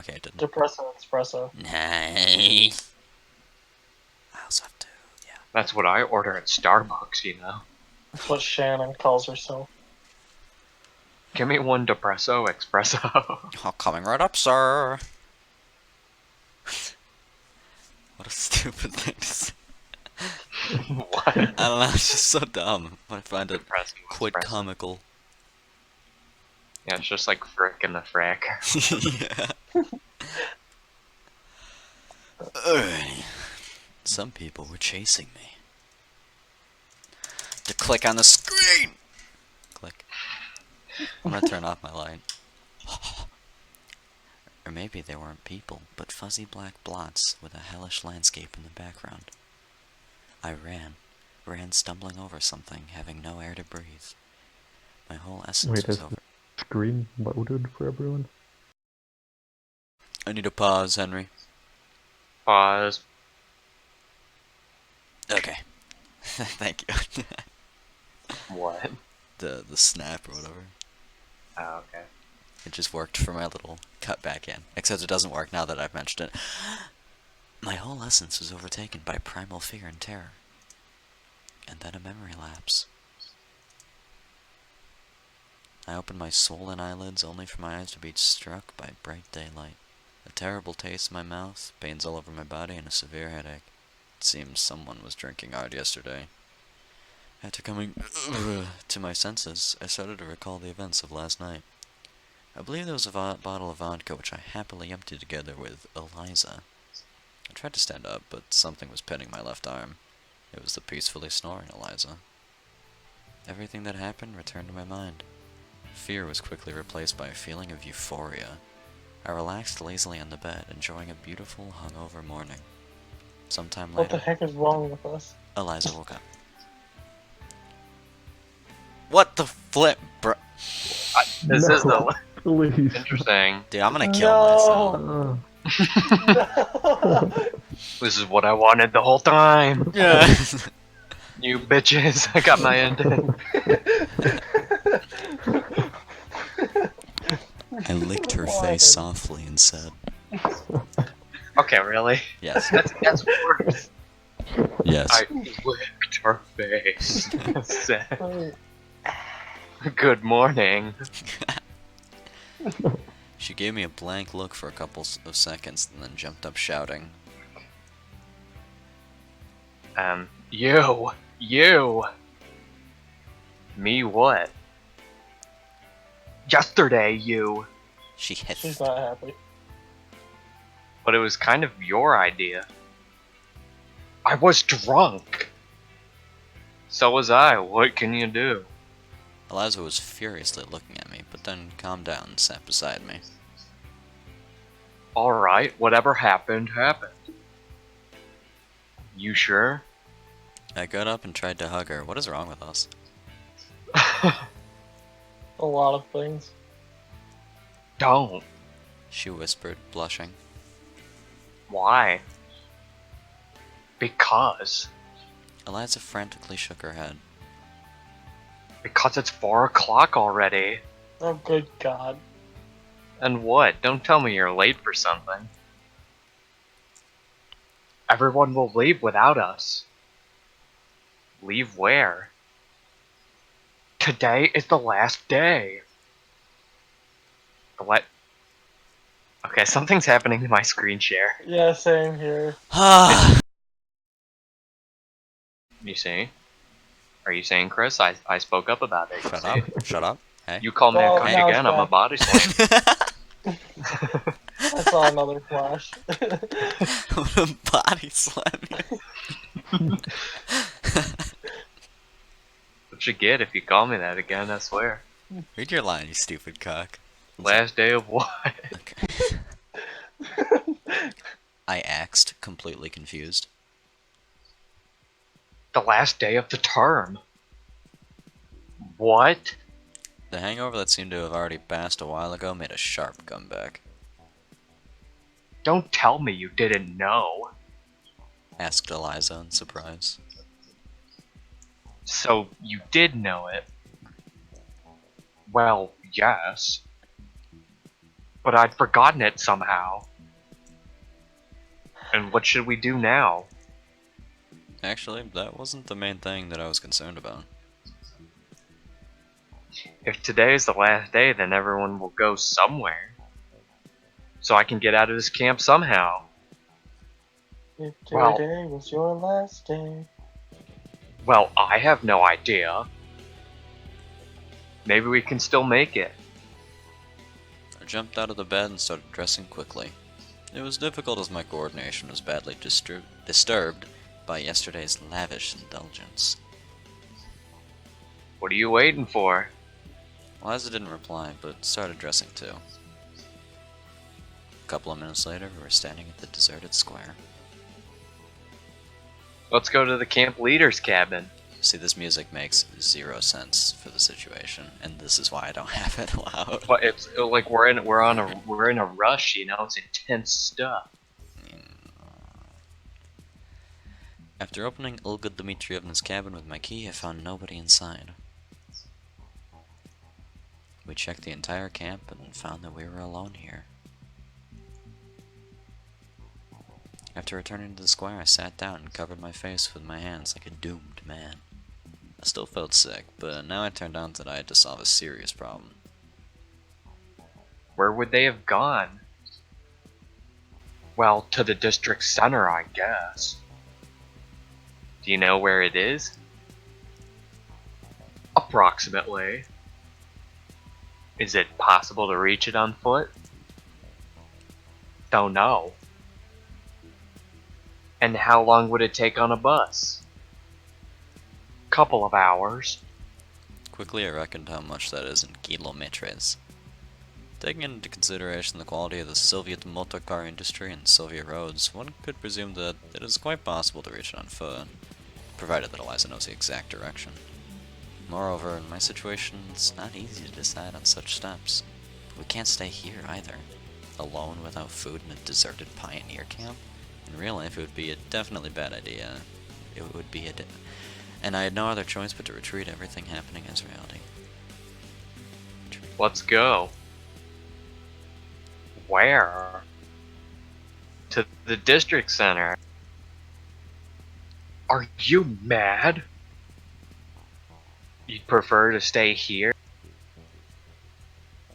Okay, it didn't. Depresso espresso. Nice. I also have to, yeah. That's what I order at Starbucks, you know. That's what Shannon calls herself. Give me one depresso espresso. Oh, coming right up, sir. What a stupid thing to say. What? I don't know, it's just so dumb. I find it Depresso quite espresso. comical. Yeah, it's just like frick and the frack. Yeah. Alrighty. Some people were chasing me. To click on the screen! Click. I'm gonna turn off my light. Or maybe they weren't people, but fuzzy black blots with a hellish landscape in the background. I ran stumbling over something, having no air to breathe. My whole essence Wait, was is over. the screen loaded for everyone? I need a pause, Henry. Pause. Okay. Thank you. What? the snap or whatever. Oh, okay. It just worked for my little cut back in. Except it doesn't work now that I've mentioned it. My whole essence was overtaken by primal fear and terror. And then a memory lapse. I opened my swollen eyelids only for my eyes to be struck by bright daylight. A terrible taste in my mouth, pains all over my body, and a severe headache. It seems someone was drinking hard yesterday. After coming to my senses, I started to recall the events of last night. I believe there was a bottle of vodka which I happily emptied together with Alisa. I tried to stand up, but something was pinning my left arm. It was the peacefully snoring Alisa. Everything that happened returned to my mind. Fear was quickly replaced by a feeling of euphoria. I relaxed lazily on the bed, enjoying a beautiful, hungover morning. Sometime What the later, heck is wrong with us? Alisa woke up. What the flip, bro? This is the Please. interesting. Dude, I'm gonna kill No. myself. No. This is what I wanted the whole time. Yeah. You bitches, I got my ending. I licked her Why? face softly and said, Okay, really? yes. That's worse. Yes. I licked her face. Said, good morning. She gave me a blank look for a couple of seconds and then jumped up shouting. You. Me what? Yesterday, you. She hit. She's not happy. But it was kind of your idea. I was drunk. So was I. What can you do? Eliza was furiously looking at me, but then calmed down and sat beside me. Alright, whatever happened, happened. You sure? I got up and tried to hug her. What is wrong with us? A lot of things. Don't. She whispered, blushing. Why? Because. Eliza frantically shook her head. Because it's 4 o'clock already. Oh, good God. And what? Don't tell me you're late for something. Everyone will leave without us. Leave where? Today is the last day. What? Okay, something's happening to my screen share. Yeah, same here. You see? Are you saying, Chris? I spoke up about it. Shut up. Shut up. Hey. You call me a Oh, cunt now it's again, I'm a back. body slam. I saw another flash. I'm gonna body slam you. What you get if you call me that again, I swear. Read your line, you stupid cock. Last day of what? Okay. I axed, completely confused. The last day of the term. What? The hangover that seemed to have already passed a while ago made a sharp comeback. Don't tell me you didn't know. Asked Eliza in surprise. So, you did know it. Well, yes. but I'd forgotten it somehow. And what should we do now? Actually, that wasn't the main thing that I was concerned about. If today is the last day, then everyone will go somewhere. So I can get out of this camp somehow. If Well- today was your last day. Well, I have no idea. Maybe we can still make it. I jumped out of the bed and started dressing quickly. It was difficult as my coordination was badly disturbed by yesterday's lavish indulgence. What are you waiting for? Liza didn't reply, but started dressing too. A couple of minutes later, we were standing at the deserted square. Let's go to the camp leader's cabin. See, this music makes 0 sense for the situation, and this is why I don't have it loud. But it's like we're in a rush, you know. It's intense stuff. After opening Olga Dmitrievna's cabin with my key, I found nobody inside. We checked the entire camp and found that we were alone here. After returning to the square, I sat down and covered my face with my hands like a doomed man. I still felt sick, but now it turned out that I had to solve a serious problem. Where would they have gone? Well, to the district center, I guess. Do you know where it is? Approximately. Is it possible to reach it on foot? Don't know. And how long would it take on a bus? Couple of hours. Quickly, I reckoned how much that is in kilometers. Taking into consideration the quality of the Soviet motor car industry and Soviet roads, one could presume that it is quite possible to reach it on foot, provided that Eliza knows the exact direction. Moreover, in my situation, it's not easy to decide on such steps. We can't stay here either. Alone without food in a deserted pioneer camp? In real life, it would be a definitely bad idea. It would be and I had no other choice but to retreat everything happening as reality. Let's go. Where? To the district center. Are you mad? You'd prefer to stay here?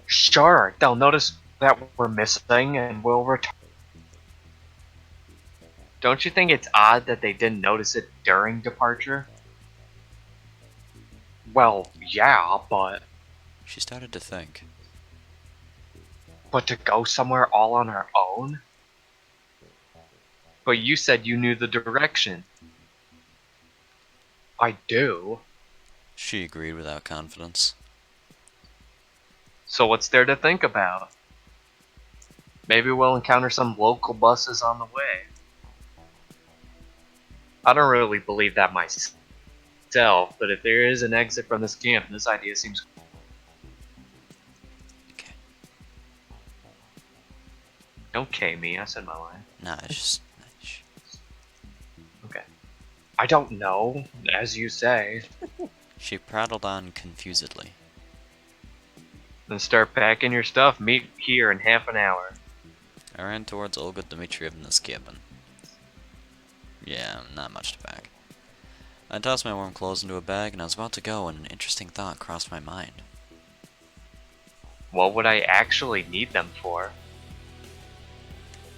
Sure, they'll notice that we're missing and we'll return. Don't you think it's odd that they didn't notice it during departure? Well, yeah, but She started to think. to go somewhere all on our own? But you said you knew the direction. I do. She agreed without confidence. So what's there to think about? Maybe we'll encounter some local buses on the way. I don't really believe that myself, but if there is an exit from this camp, this idea seems... Okay. Don't K me, I said my line. Nah, it's just... Okay. I don't know, as you say. She prattled on confusedly. Then start packing your stuff, meet here in half an hour. I ran towards Olga Dmitrievna's cabin. Yeah, not much to pack. I tossed my warm clothes into a bag and I was about to go when an interesting thought crossed my mind. What would I actually need them for?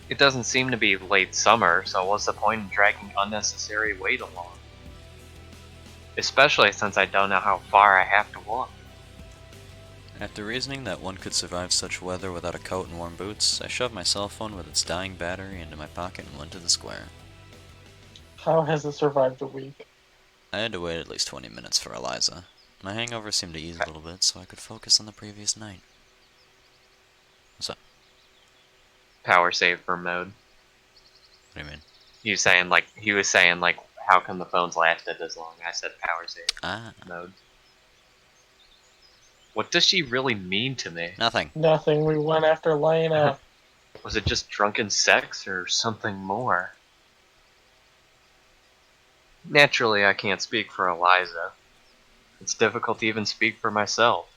It doesn't seem to be late summer, so what's the point in dragging unnecessary weight along? Especially since I don't know how far I have to walk. After reasoning that one could survive such weather without a coat and warm boots, I shoved my cell phone with its dying battery into my pocket and went to the square. How has it survived a week? I had to wait at least 20 minutes for Eliza. My hangover seemed to ease a little bit so I could focus on the previous night. What's up? Power save for mode. What do you mean? He was saying like, how come the phones lasted this long? I said power save Ah, mode. What does she really mean to me? nothing. Nothing. We went after Lena. Was it just drunken sex or something more? Naturally, I can't speak for Eliza. It's difficult to even speak for myself.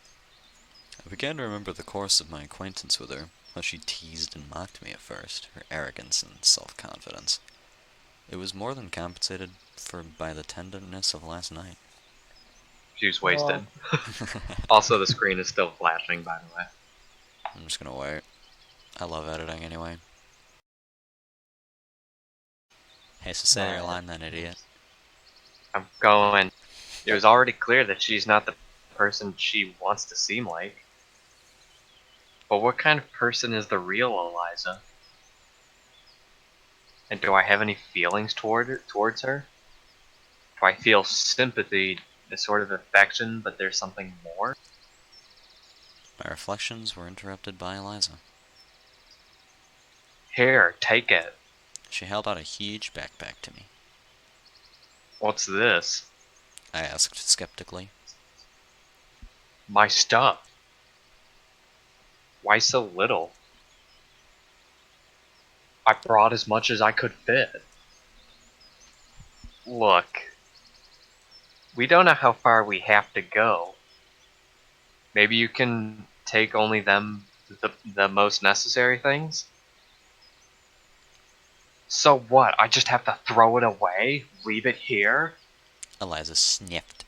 I began to remember the course of my acquaintance with her. How she teased and mocked me at first, her arrogance and self-confidence. It was more than compensated for by the tenderness of last night. She was Well, wasted. Also, the screen is still flashing, by the way. I'm just gonna wait. I love editing anyway. Hey, so say your line then, idiot. I'm going. It was already clear that she's not the person she wants to seem like. But what kind of person is the real Eliza? And do I have any feelings towards her? Do I feel sympathy, a sort of affection, but there's something more? My reflections were interrupted by Eliza. Here, take it. She held out a huge backpack to me. What's this? I asked skeptically. My stuff. Why so little? I brought as much as I could fit. Look, we don't know how far we have to go. Maybe you can take only the most necessary things? So what? I just have to throw it away? Leave it here? Eliza sniffed.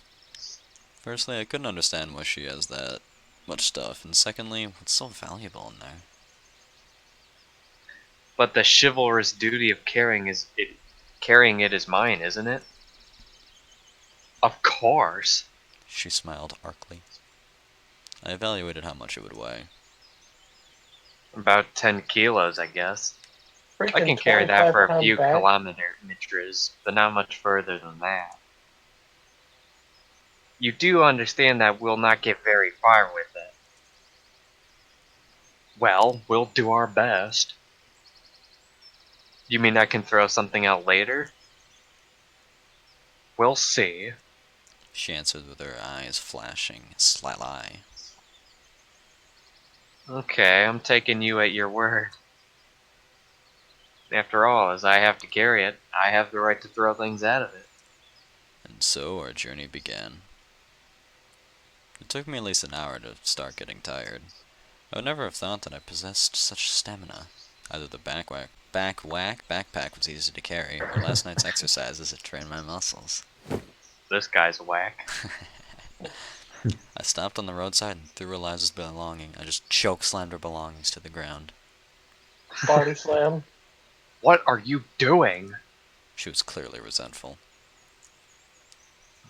Firstly, I couldn't understand why she has that much stuff, and secondly, what's so valuable in there? But the chivalrous duty of carrying it is mine, isn't it? Of course. She smiled archly. I evaluated how much it would weigh. About 10 kilos, I guess. I freaking can carry that for a 25-pound few bag. kilometers, but not much further than that. You do understand that we'll not get very far with it. Well, we'll do our best. You mean I can throw something out later? We'll see. She answered with her eyes flashing sly. Okay, I'm taking you at your word. After all, as I have to carry it, I have the right to throw things out of it. And so our journey began. It took me at least an hour to start getting tired. I would never have thought that I possessed such stamina. Either the backpack was easy to carry, or last night's exercises had trained my muscles. This guy's whack. I stopped on the roadside and threw Eliza's belongings. I just choke slammed her belongings to the ground. Body slam. What are you doing? She was clearly resentful.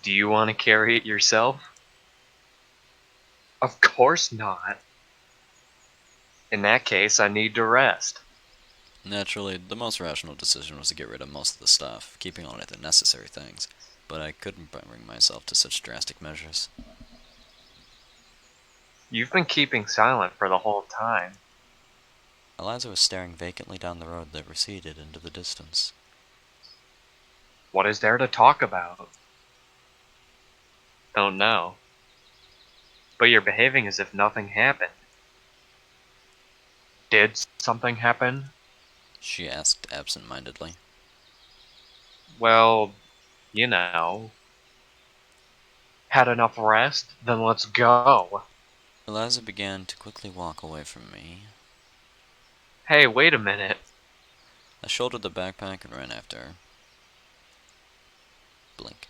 Do you want to carry it yourself? Of course not. In that case, I need to rest. Naturally, the most rational decision was to get rid of most of the stuff, keeping only the necessary things, but I couldn't bring myself to such drastic measures. You've been keeping silent for the whole time. Eliza was staring vacantly down the road that receded into the distance. What is there to talk about? Don't know. But you're behaving as if nothing happened. Did something happen? She asked absent-mindedly. Well, you know. Had enough rest? Then let's go. Eliza began to quickly walk away from me. Hey, wait a minute. I shouldered the backpack and ran after her. Blink.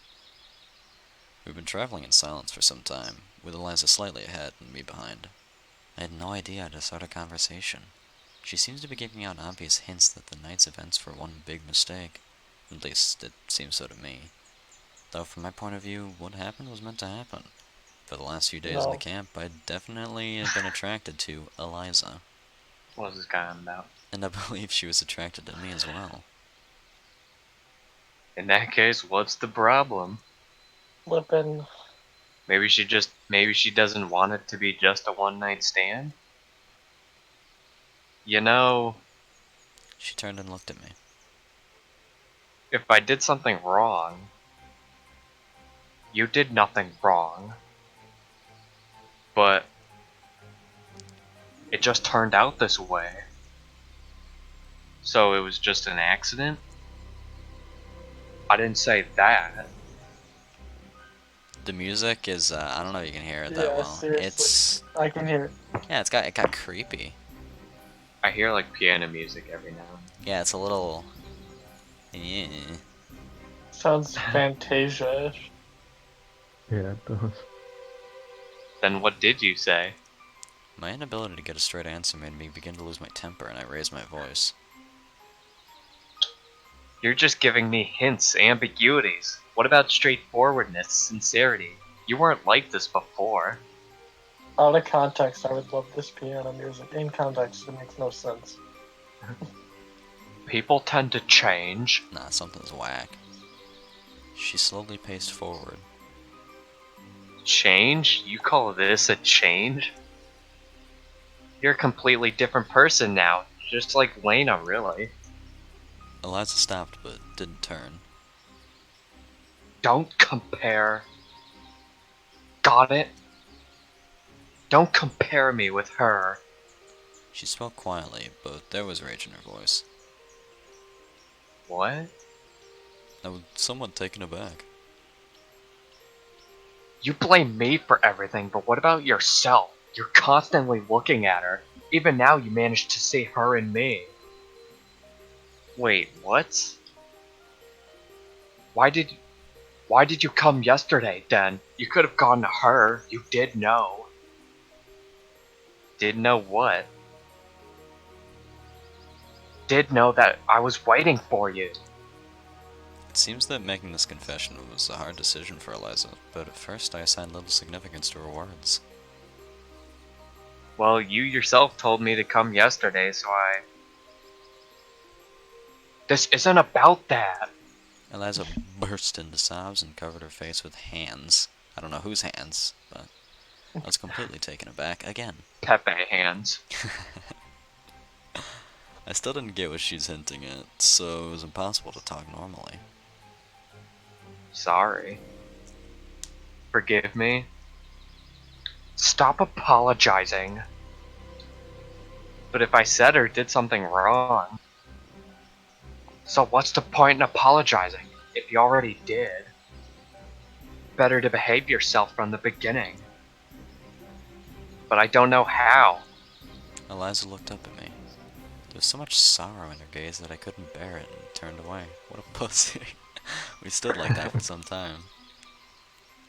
We'd been traveling in silence for some time, with Eliza slightly ahead and me behind. I had no idea how to start a conversation. She seems to be giving out obvious hints that the night's events were one big mistake. At least, it seems so to me. Though from my point of view, what happened was meant to happen. For the last few days in the No. camp, I definitely had been attracted to Eliza. What's this guy on about? And I believe she was attracted to me as well. In that case, what's the problem? Flippin. Maybe she doesn't want it to be just a one-night stand? You know, She turned and looked at me. if I did something wrong, you did nothing wrong. But it just turned out this way. So it was just an accident? I didn't say that. The music is, I don't know if you can hear it that Yeah, well. seriously. It's, I can hear it. yeah, it got creepy. I hear like piano music every now and Yeah, it's a little. Yeah. Sounds Fantasia-ish. Yeah, it does. then. What did you say? My inability to get a straight answer made me begin to lose my temper, and I raised my voice. You're just giving me hints, ambiguities. What about straightforwardness, sincerity? You weren't like this before. Out of context, I would love this piano music. In context, it makes no sense. People tend to change. Nah, something's whack. She slowly paced forward. Change? You call this a change? You're a completely different person now. Just like Lena, really. Eliza stopped, but didn't turn. Don't compare. Got it? Don't compare me with her. She spoke quietly, but there was rage in her voice. What? I was somewhat taken aback. You blame me for everything, but what about yourself? You're constantly looking at her. Even now you managed to see her and me. Wait, what? Why did you come yesterday, then? You could have gone to her. You did know. Did know what? Did know that I was waiting for you. It seems that making this confession was a hard decision for Eliza, but at first I assigned little significance to her words. Well, you yourself told me to come yesterday, so I... This isn't about that. Eliza burst into sobs and covered her face with hands. I don't know whose hands, but I was completely taken aback again. Pepe hands. I still didn't get what she's hinting at, so it was impossible to talk normally. Sorry. Forgive me. Stop apologizing. But if I said or did something wrong... So what's the point in apologizing, if you already did? Better to behave yourself from the beginning. But I don't know how. Eliza looked up at me. There was so much sorrow in her gaze that I couldn't bear it and turned away. What a pussy. We stood like that for some time.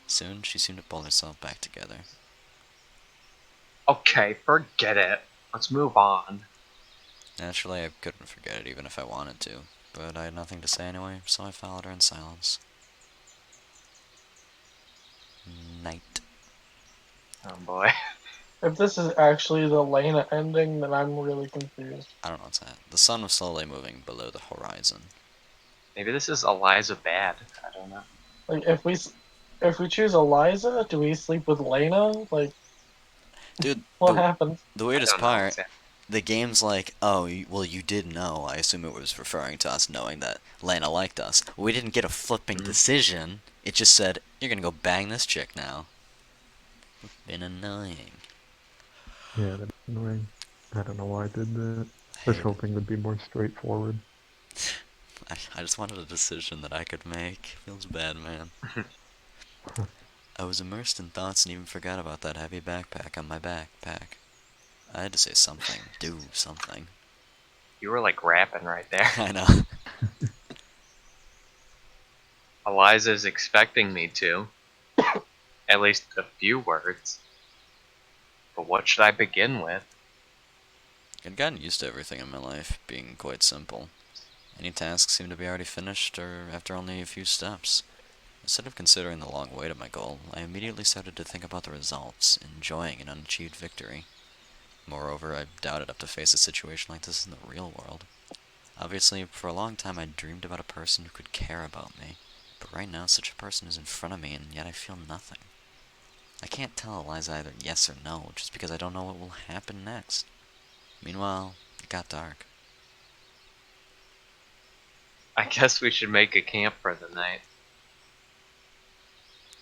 Soon, she seemed to pull herself back together. Okay, forget it. Let's move on. Naturally, I couldn't forget it even if I wanted to, but I had nothing to say anyway, so I followed her in silence. Night. Oh boy. If this is actually the Lena ending, then I'm really confused. I don't know what's that. The sun was slowly moving below the horizon. Maybe this is Eliza bad. I don't know. Like, if we choose Eliza, do we sleep with Lena? Like, Dude, what happens? the I weirdest don't know part, exactly. the game's like, oh, well, you did know. I assume it was referring to us knowing that Lana liked us. We didn't get a flipping decision. It just said, you're gonna go bang this chick now. Been annoying. Yeah, that's annoying. I don't know why I did that. I was Hey, hoping it would be more straightforward. I just wanted a decision that I could make. Feels bad, man. I was immersed in thoughts and even forgot about that heavy backpack on my backpack. I had to say something, do something. You were like rapping right there. I know. Eliza's expecting me to. At least a few words. But what should I begin with? I'd gotten used to everything in my life being quite simple. Any task seemed to be already finished, or after only a few steps. Instead of considering the long way to my goal, I immediately started to think about the results, enjoying an unachieved victory. Moreover, I doubted I'd have to face a situation like this in the real world. Obviously, for a long time I dreamed about a person who could care about me, but right now such a person is in front of me and yet I feel nothing. I can't tell Eliza either yes or no, just because I don't know what will happen next. Meanwhile, it got dark. I guess we should make a camp for the night.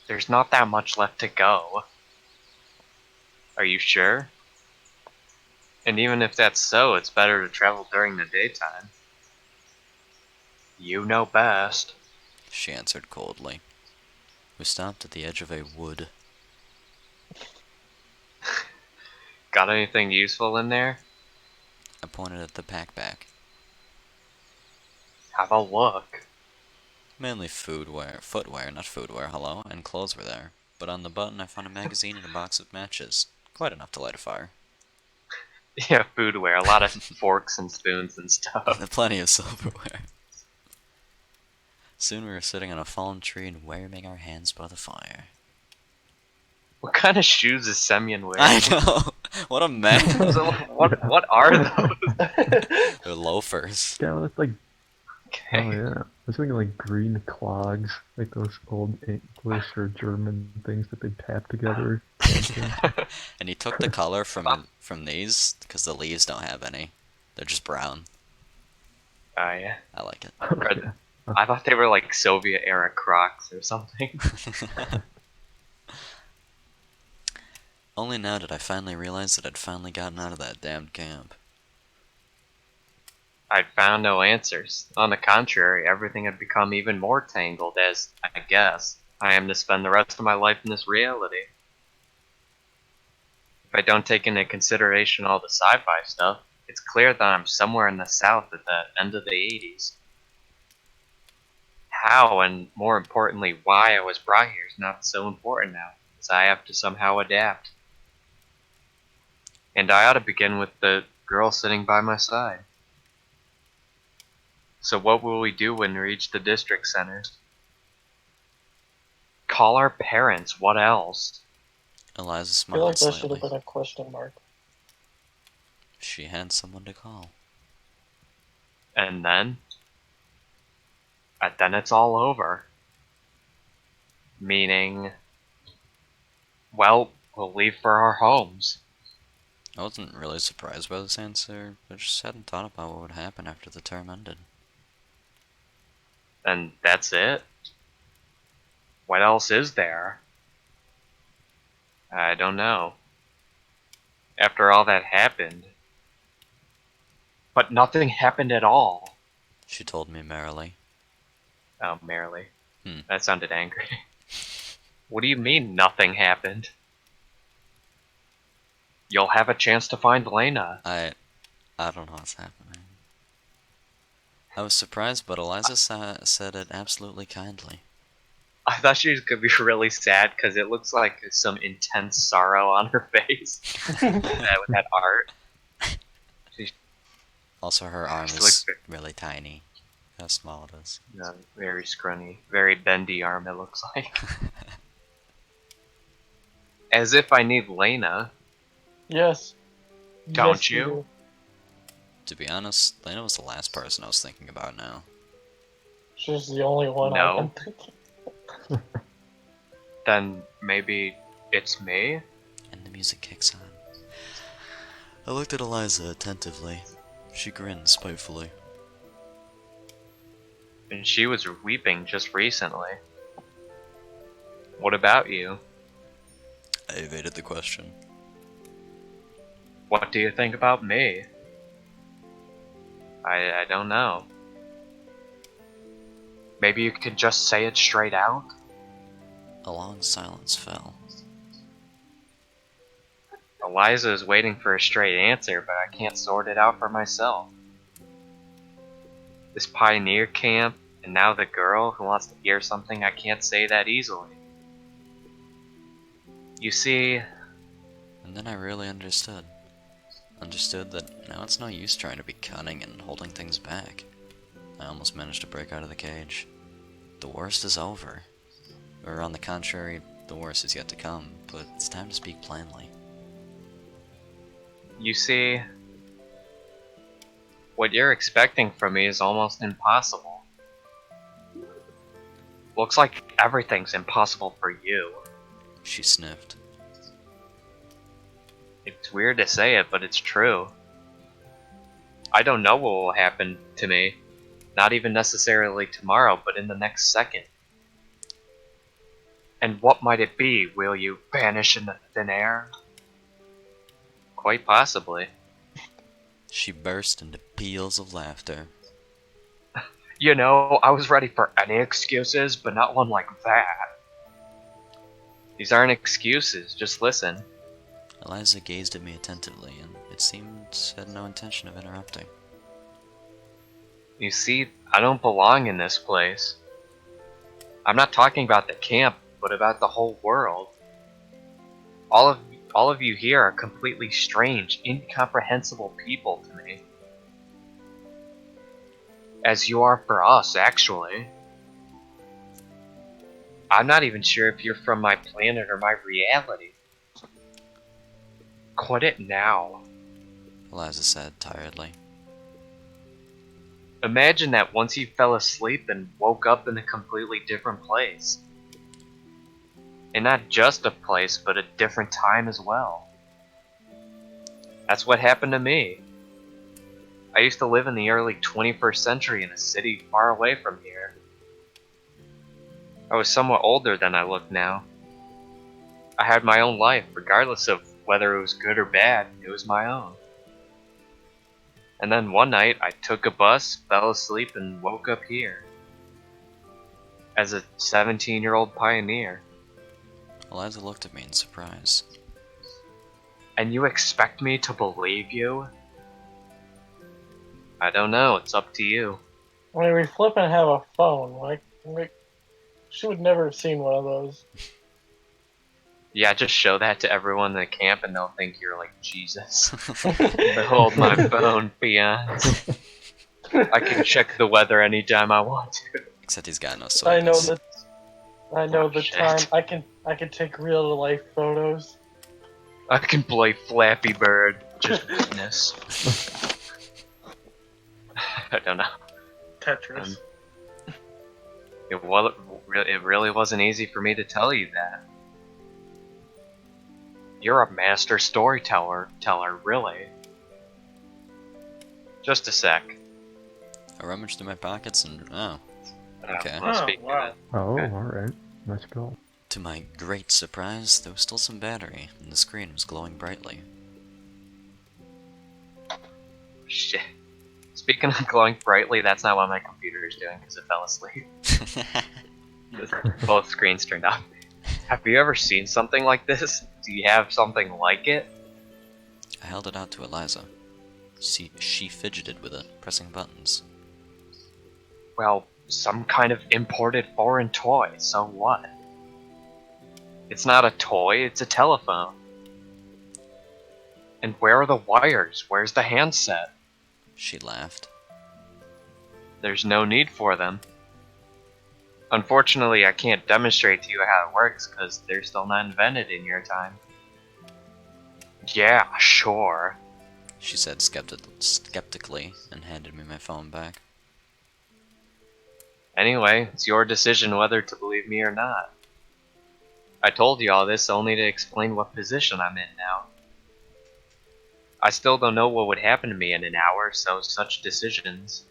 There's not that much left to go. Are you sure? And even if that's so, it's better to travel during the daytime. You know best. She answered coldly. We stopped at the edge of a wood. Got anything useful in there? I pointed at the packback. Have a look. Mainly footwear, not foodwear, hello, and clothes were there. But on the button I found a magazine and a box of matches. Quite enough to light a fire. Yeah, foodware. A lot of forks and spoons and stuff. Plenty of silverware. Soon we were sitting on a fallen tree and warming our hands by the fire. What kind of shoes is cmon wearing? I know! What a man! So, what are those? They're loafers. Yeah, that's like, Okay. oh yeah. I was thinking like green clogs, like those old English or German things that they tap together. And he took the color from these, because the leaves don't have any. They're just brown. Oh yeah. Oh, I like it. Okay. I thought they were like Soviet era Crocs or something. Only now did I finally realize that I'd finally gotten out of that damned camp. I'd found no answers. On the contrary, everything had become even more tangled as, I guess, I am to spend the rest of my life in this reality. If I don't take into consideration all the sci-fi stuff, it's clear that I'm somewhere in the South at the end of the 80s. How, and more importantly, why I was brought here is not so important now, as I have to somehow adapt. And I ought to begin with the girl sitting by my side. So what will we do when we reach the district center? Call our parents, what else? Eliza I feel smiled like that should slightly. have been a question mark. She had someone to call. And then it's all over. Meaning, well, we'll leave for our homes. I wasn't really surprised by this answer, but just hadn't thought about what would happen after the term ended. And that's it? What else is there? I don't know. After all that happened. But nothing happened at all. She told me merrily. Oh, merrily. Hmm. That sounded angry. What do you mean nothing happened? You'll have a chance to find Lena. I don't know what's happening. I was surprised, but Eliza said it absolutely kindly. I thought she was gonna be really sad because it looks like some intense sorrow on her face with that art. Also, her arm She is looks really tiny. How small it is. very scrawny, very bendy arm. It looks like. As if I need Lena. Yes. Don't Yes, you? do. To be honest, Lena was the last person I was thinking about now. She's the only one No. I've been thinking. Then maybe it's me? And the music kicks on. I looked at Eliza attentively. She grinned spitefully. And she was weeping just recently. What about you? I evaded the question. What do you think about me? I don't know. Maybe you could just say it straight out? A long silence fell. Eliza is waiting for a straight answer, but I can't sort it out for myself. This pioneer camp, and now the girl who wants to hear something I can't say that easily. You see, And then I really understood. Understood that now it's no use trying to be cunning and holding things back. I almost managed to break out of the cage. The worst is over. Or on the contrary, the worst is yet to come, but it's time to speak plainly. you see, what you're expecting from me is almost impossible. Looks like everything's impossible for you. She sniffed. It's weird to say it, but it's true. I don't know what will happen to me. Not even necessarily tomorrow, but in the next second. And what might it be? Will you vanish in the thin air? Quite possibly. She burst into peals of laughter. You know, I was ready for any excuses, but not one like that. These aren't excuses, just listen. Alisa gazed at me attentively, and it seemed had no intention of interrupting. You see, I don't belong in this place. I'm not talking about the camp, but about the whole world. All of you here are completely strange, incomprehensible people to me. As you are for us, actually. I'm not even sure if you're from my planet or my reality. Quit it now. Alisa said tiredly. Imagine that once you fell asleep and woke up in a completely different place. And not just a place, but a different time as well. That's what happened to me. I used to live in the early 21st century in a city far away from here. I was somewhat older than I look now. I had my own life, regardless of whether it was good or bad, it was my own. And then one night, I took a bus, fell asleep, and woke up here. As a 17-year-old pioneer. Alisa looked at me in surprise. And you expect me to believe you? I don't know, it's up to you. I mean, we flippin' have a phone. Like, she would never have seen one of those. Yeah, just show that to everyone in the camp and they'll think you're like Jesus. Behold my phone, peons. I can check the weather anytime I want to. Except he's got no soul. I know the Oh, time. shit. I can take real life photos. I can play Flappy Bird. Just witness. I don't know. Tetris. It really wasn't easy for me to tell you that. You're a master storyteller, really. Just a sec. I rummaged through my pockets and okay. Well, Oh, speaking wow. of Oh, Okay. alright. Let's go. To my great surprise, there was still some battery, and the screen was glowing brightly. shit. Speaking of glowing brightly, that's not what my computer is doing because it fell asleep. Both screens turned off. Have you ever seen something like this? Do you have something like it? I held it out to Alisa. She fidgeted with it, pressing buttons. Well, some kind of imported foreign toy, so what? It's not a toy, it's a telephone. And where are the wires? Where's the handset? She laughed. There's no need for them. Unfortunately, I can't demonstrate to you how it works because they're still not invented in your time. Yeah, sure. She said skeptically and handed me my phone back. Anyway, it's your decision whether to believe me or not. I told you all this only to explain what position I'm in now. I still don't know what would happen to me in an hour, so such decisions.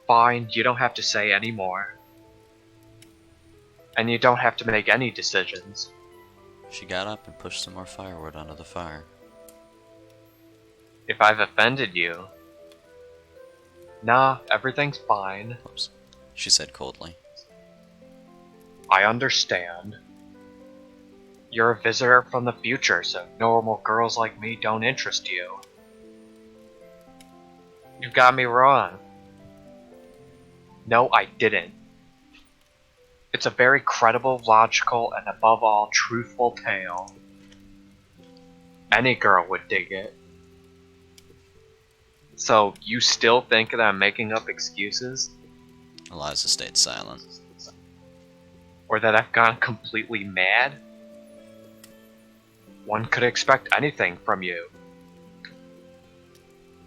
Fine, you don't have to say any more. And you don't have to make any decisions. She got up and pushed some more firewood onto the fire. If I've offended you... Nah, everything's fine. Whoops. She said coldly. I understand. You're a visitor from the future, so normal girls like me don't interest you. You got me wrong. No, I didn't. It's a very credible, logical, and above all, truthful tale. Any girl would dig it. So, you still think that I'm making up excuses? Alisa stayed silent. Or that I've gone completely mad? One could expect anything from you.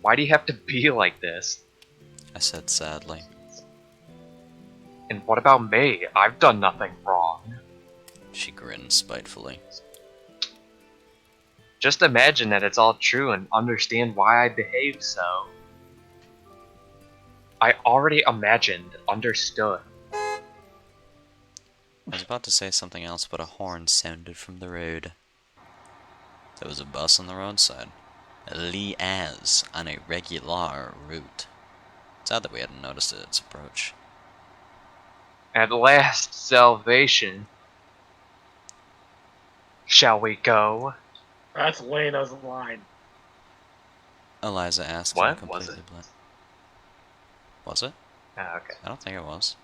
Why do you have to be like this? I said sadly. And what about me? I've done nothing wrong. She grinned spitefully. Just imagine that it's all true and understand why I behave so. I already imagined, understood. I was about to say something else, but a horn sounded from the road. There was a bus on the roadside. Liaz on a regular route. It's odd that we hadn't noticed it at its approach. At last, salvation. Shall we go? That's Lena's line. Eliza asked What in a was completely it? blank. Was it? Oh, okay. I don't think it was.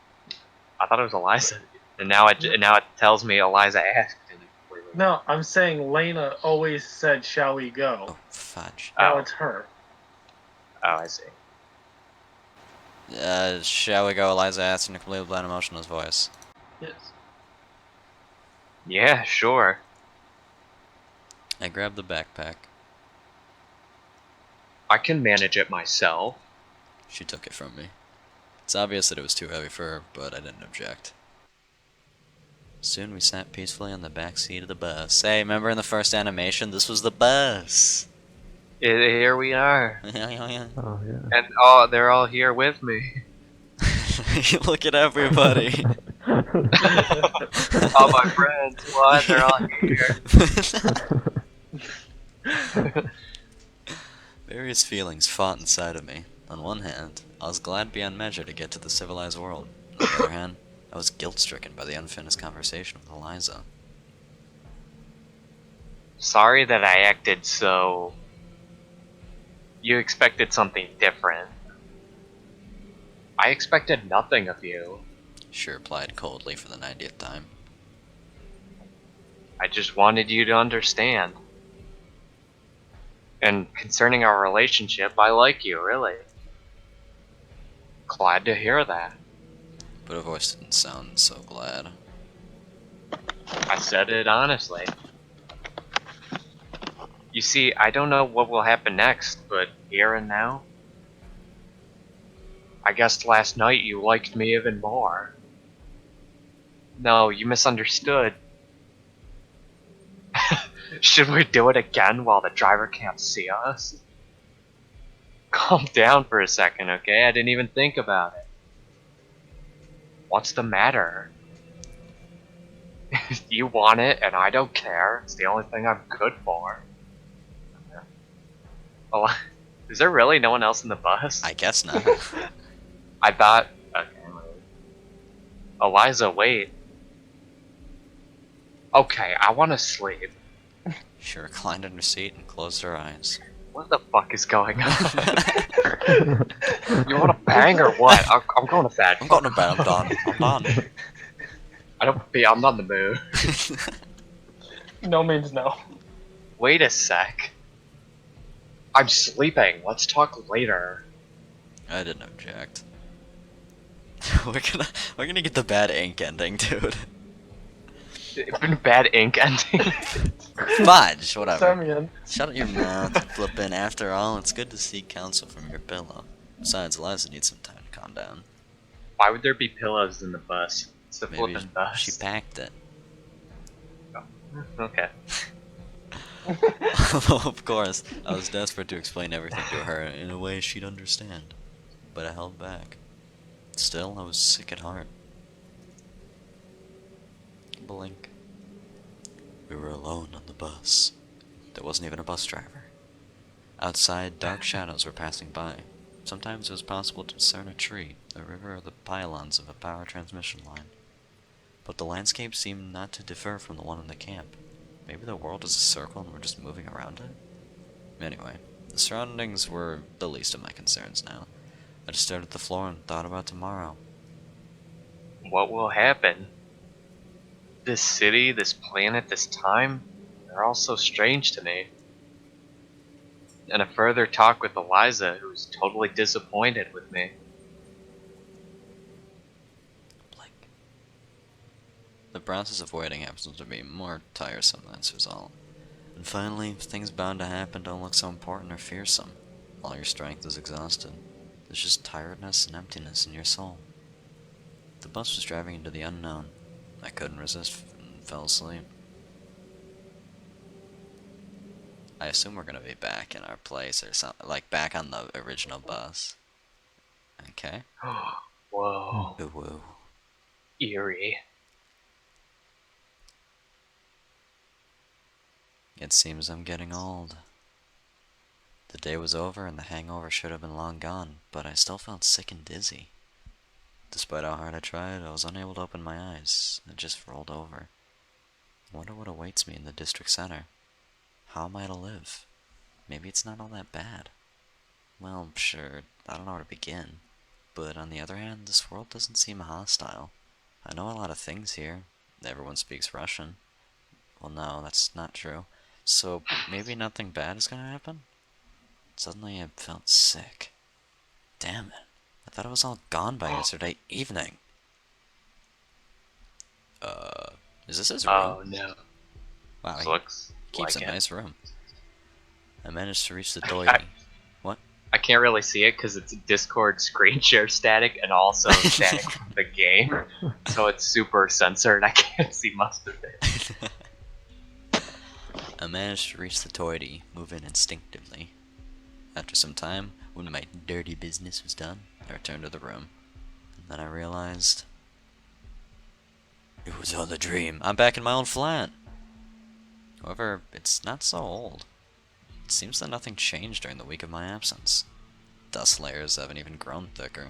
I thought it was Alisa. And now it tells me Eliza asked. No, I'm saying Lena always said, "Shall we go?" Oh, fudge. Now Oh. it's her. Oh, I see. Shall we go? Eliza asked in a completely bland, emotionless voice. Yes. Yeah, sure. I grabbed the backpack. I can manage it myself. She took it from me. It's obvious that it was too heavy for her, but I didn't object. Soon we sat peacefully on the back seat of the bus. Hey, remember in the first animation? This was the bus! Here we are. Yeah. Oh yeah. And they're all here with me. Look at everybody! All my friends, what? They're all here. Various feelings fought inside of me. On one hand, I was glad beyond measure to get to the civilized world. On the other hand, I was guilt-stricken by the unfinished conversation with Eliza. Sorry that I acted so... You expected something different. I expected nothing of you. She replied coldly for the 90th time. I just wanted you to understand. And concerning our relationship, I like you, really. Glad to hear that. But her voice didn't sound so glad. I said it honestly. You see, I don't know what will happen next, but here and now, I guess last night you liked me even more. No, you misunderstood. Should we do it again while the driver can't see us? Calm down for a second, okay? I didn't even think about it. What's the matter? You want it, and I don't care. It's the only thing I'm good for. Oh, is there really no one else in the bus? I guess not. I thought... Okay, wait. Eliza, wait. Okay, I want to sleep. She reclined in her seat and closed her eyes. What the fuck is going on? You want to bang or what? I'm going to bed. I'm going to bed, I'm done. I'm done. I'm not in the mood. No means no. Wait a sec. I'm sleeping. Let's talk later. I didn't object. We're gonna get the bad ink ending, dude. Bad ink ending. Fudge, whatever. Simeon. Shut your mouth, flippin'. After all, it's good to seek counsel from your pillow. Besides, Eliza needs some time to calm down. Why would there be pillows in the bus? It's the Maybe flippin' bus. she packed it. Okay. Of course, I was desperate to explain everything to her in a way she'd understand, but I held back. Still, I was sick at heart. Blink. We were alone on the bus. There wasn't even a bus driver. Outside, dark shadows were passing by. Sometimes it was possible to discern a tree, a river, or the pylons of a power transmission line. But the landscape seemed not to differ from the one in the camp. Maybe the world is a circle and we're just moving around it? Anyway, the surroundings were the least of my concerns now. I just stared at the floor and thought about tomorrow. What will happen? This city, this planet, this time, they're all so strange to me. And a further talk with Eliza, who's totally disappointed with me. Blink. The process of waiting happens to be more tiresome than its result. And finally, things bound to happen don't look so important or fearsome. All your strength is exhausted. There's just tiredness and emptiness in your soul. The bus was driving into the unknown. I couldn't resist and fell asleep. I assume we're gonna be back in our place or something, like back on the original bus. Okay. Whoa. Ooh, woo. Eerie. It seems I'm getting old. The day was over and the hangover should have been long gone, but I still felt sick and dizzy. Despite how hard I tried, I was unable to open my eyes. It just rolled over. I wonder what awaits me in the district center. How am I to live? Maybe it's not all that bad. Well, sure, I don't know where to begin. But on the other hand, this world doesn't seem hostile. I know a lot of things here. Everyone speaks Russian. Well, no, that's not true. So maybe nothing bad is gonna happen? Suddenly I felt sick. Damn it. I thought it was all gone by yesterday evening. Is this his room? Oh no. Wow, This he looks keeps like a it. nice room. I managed to reach the I- doily. What? I can't really see it because it's Discord screen share static and also static from the game, so it's super censored. I can't see much of it. I managed to reach the toity, moving instinctively. After some time, when my dirty business was done, I returned to the room. And then I realized... it was all a dream. I'm back in my own flat! However, it's not so old. It seems that nothing changed during the week of my absence. Dust layers haven't even grown thicker.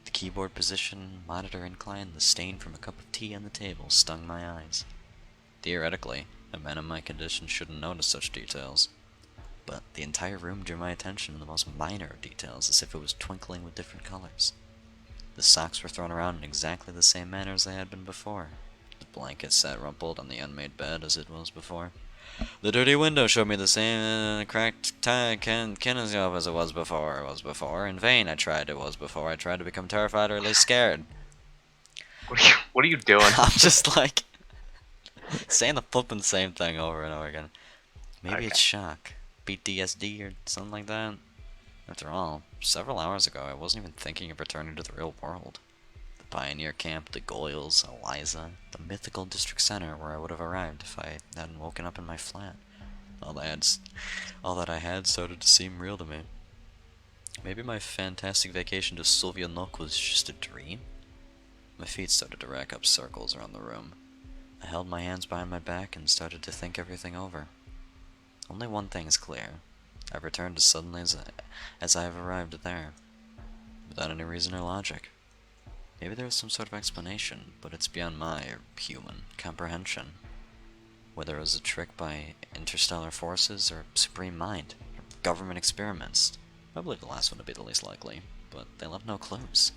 The keyboard position, monitor incline, the stain from a cup of tea on the table stung my eyes. Theoretically, a man in my condition shouldn't notice such details. But the entire room drew my attention in the most minor of details, as if it was twinkling with different colors. The socks were thrown around in exactly the same manner as they had been before. The blanket sat rumpled on the unmade bed as it was before. The dirty window showed me the same cracked kinescope as it was before. In vain I tried to become terrified or at least scared. What are you doing? I'm just like saying the flippin' same thing over and over again. Maybe Okay. it's shock. PTSD or something like that. After all, several hours ago I wasn't even thinking of returning to the real world. The pioneer camp, the Goyles, Alisa, the mythical district center where I would have arrived if I hadn't woken up in my flat. All that I had started to seem real to me. Maybe my fantastic vacation to Sylvia Nook was just a dream? My feet started to rack up circles around the room. I held my hands behind my back and started to think everything over. Only one thing is clear. I've returned as suddenly as I have arrived there, without any reason or logic. Maybe there was some sort of explanation, but it's beyond my human comprehension. Whether it was a trick by interstellar forces or supreme mind, or government experiments. I believe the last one to be the least likely, but they left no clues.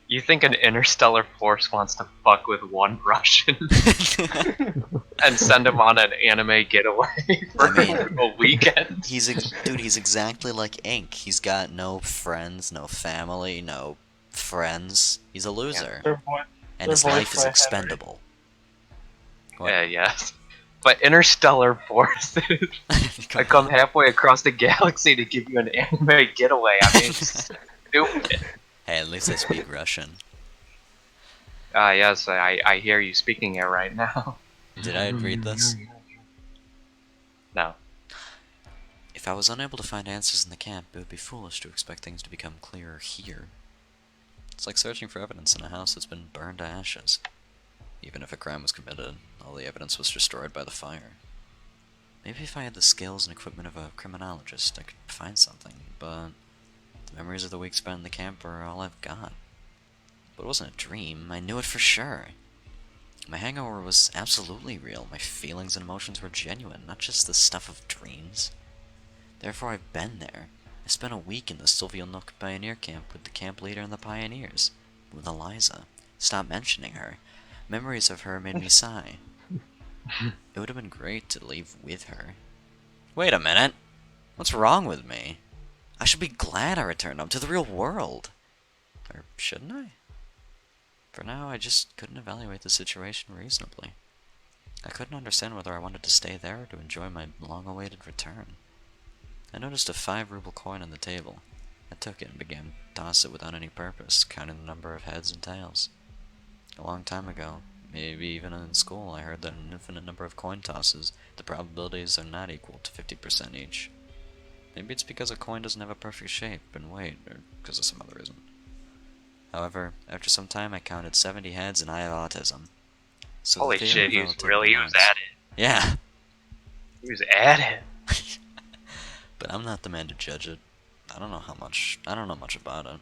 You think an interstellar force wants to fuck with one Russian and send him on an anime getaway for a weekend? He's exactly like Ink. He's got no friends, no family, no friends. He's a loser. And his life is expendable. Yeah, yes. But interstellar forces, I come halfway across the galaxy to give you an anime getaway. I mean, it's stupid. Hey, at least I speak Russian. Yes, I hear you speaking it right now. Did I read this? No. If I was unable to find answers in the camp, it would be foolish to expect things to become clearer here. It's like searching for evidence in a house that's been burned to ashes. Even if a crime was committed, all the evidence was destroyed by the fire. Maybe if I had the skills and equipment of a criminologist, I could find something, but the memories of the week spent in the camp are all I've got. But it wasn't a dream, I knew it for sure. My hangover was absolutely real, my feelings and emotions were genuine, not just the stuff of dreams. Therefore I've been there. I spent a week in the Sylvia Nook Pioneer Camp with the camp leader and the pioneers, with Alisa. Stop mentioning her. Memories of her made me sigh. It would have been great to leave with her. Wait a minute! What's wrong with me? I should be glad I returned home to the real world. Or shouldn't I? For now, I just couldn't evaluate the situation reasonably. I couldn't understand whether I wanted to stay there or to enjoy my long-awaited return. I noticed a 5-ruble coin on the table. I took it and began to toss it without any purpose, counting the number of heads and tails. A long time ago, maybe even in school, I heard that an infinite number of coin tosses, the probabilities are not equal to 50% each. Maybe it's because a coin doesn't have a perfect shape and weight, or because of some other reason. However, after some time I counted 70 heads and I have autism. So Holy shit, he was at it. Yeah. He was at it. But I'm not the man to judge it. I don't know much about it.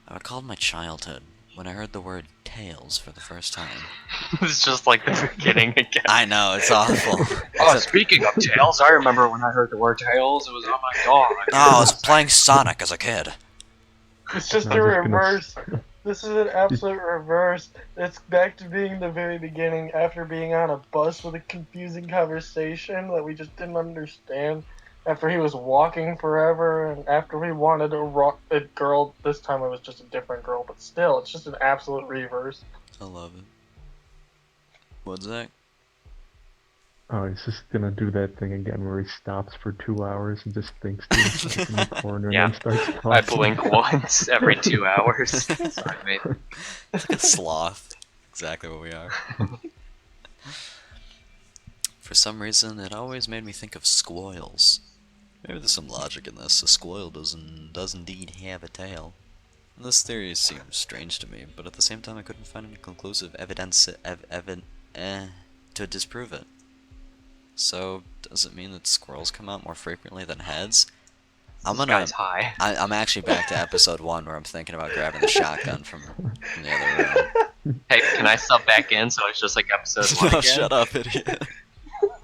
I recalled my childhood, when I heard the word tails for the first time. It's just like the beginning again. I know, it's awful. Oh, speaking of tails, I remember when I heard the word tails, it was, oh my god. Oh, I was playing Sonic as a kid. It's just I'm the just gonna- reverse. This is an absolute reverse. It's back to being the very beginning after being on a bus with a confusing conversation that we just didn't understand. After he was walking forever, and after we wanted a girl, this time it was just a different girl, but still, it's just an absolute reverse. I love it. What's that? Oh, he's just gonna do that thing again where he stops for 2 hours and just thinks to himself in the corner Yeah. and then starts talking. I blink once every 2 hours. Sorry, mate. It's like a sloth. Exactly what we are. For some reason, it always made me think of squirrels. Maybe there's some logic in this. A squirrel does indeed have a tail. This theory seems strange to me, but at the same time I couldn't find any conclusive evidence to disprove it. So, does it mean that squirrels come out more frequently than heads? I'm Guy's high. I'm actually back to episode 1 where I'm thinking about grabbing the shotgun from the other room. Hey, can I sub back in so it's just like episode 1 No, again? shut up, idiot.